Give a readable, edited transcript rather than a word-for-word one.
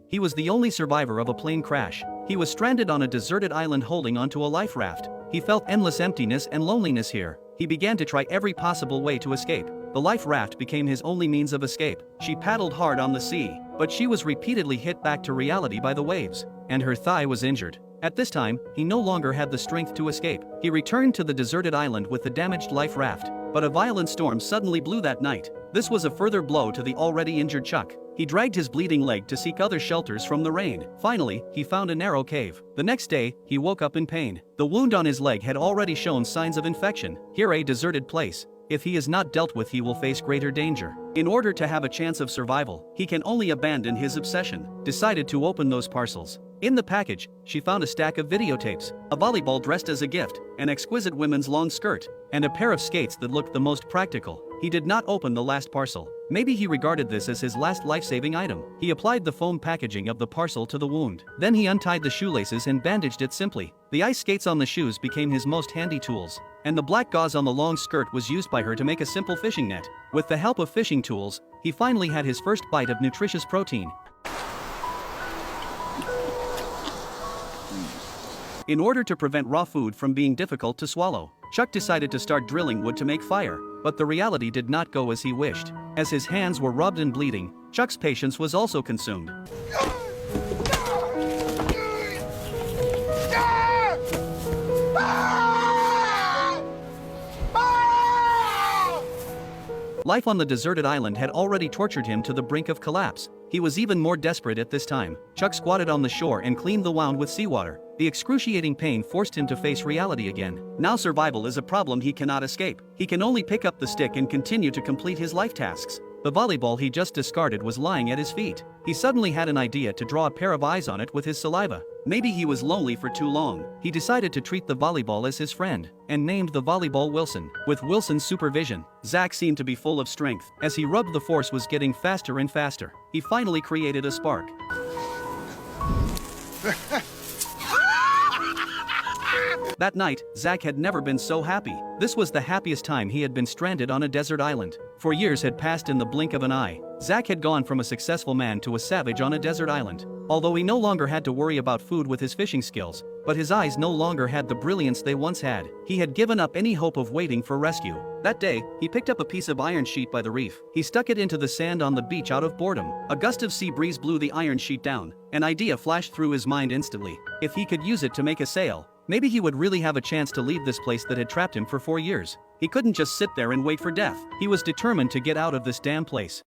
He was the only survivor of a plane crash. He was stranded on a deserted island holding onto a life raft. He felt endless emptiness and loneliness here. He began to try every possible way to escape. The life raft became his only means of escape. She paddled hard on the sea, but she was repeatedly hit back to reality by the waves, and her thigh was injured. At this time, he no longer had the strength to escape. He returned to the deserted island with the damaged life raft, but a violent storm suddenly blew that night. This was a further blow to the already injured Chuck. He dragged his bleeding leg to seek other shelters from the rain. Finally, he found a narrow cave. The next day, he woke up in pain. The wound on his leg had already shown signs of infection. Here, a deserted place. If he is not dealt with, he will face greater danger. In order to have a chance of survival, he can only abandon his obsession. Decided to open those parcels. In the package, she found a stack of videotapes, a volleyball dressed as a gift, an exquisite women's long skirt, and a pair of skates that looked the most practical. He did not open the last parcel. Maybe he regarded this as his last life-saving item. He applied the foam packaging of the parcel to the wound. Then he untied the shoelaces and bandaged it simply. The ice skates on the shoes became his most handy tools, and the black gauze on the long skirt was used by her to make a simple fishing net. With the help of fishing tools, he finally had his first bite of nutritious protein. In order to prevent raw food from being difficult to swallow, Chuck decided to start drilling wood to make fire, but the reality did not go as he wished. As his hands were rubbed and bleeding, Chuck's patience was also consumed. Life on the deserted island had already tortured him to the brink of collapse. He was even more desperate at this time. Chuck squatted on the shore and cleaned the wound with seawater. The excruciating pain forced him to face reality again. Now survival is a problem he cannot escape. He can only pick up the stick and continue to complete his life tasks. The volleyball he just discarded was lying at his feet. He suddenly had an idea to draw a pair of eyes on it with his saliva. Maybe he was lonely for too long. He decided to treat the volleyball as his friend, and named the volleyball Wilson. With Wilson's supervision, Zach seemed to be full of strength. As he rubbed, the force was getting faster and faster. He finally created a spark. That night, Zach had never been so happy. This was the happiest time he had been stranded on a desert island. 4 years had passed in the blink of an eye. Zach had gone from a successful man to a savage on a desert island. Although he no longer had to worry about food with his fishing skills, but his eyes no longer had the brilliance they once had. He had given up any hope of waiting for rescue. That day, he picked up a piece of iron sheet by the reef. He stuck it into the sand on the beach out of boredom. A gust of sea breeze blew the iron sheet down. An idea flashed through his mind instantly. If he could use it to make a sail, maybe he would really have a chance to leave this place that had trapped him for 4 years. He couldn't just sit there and wait for death. He was determined to get out of this damn place.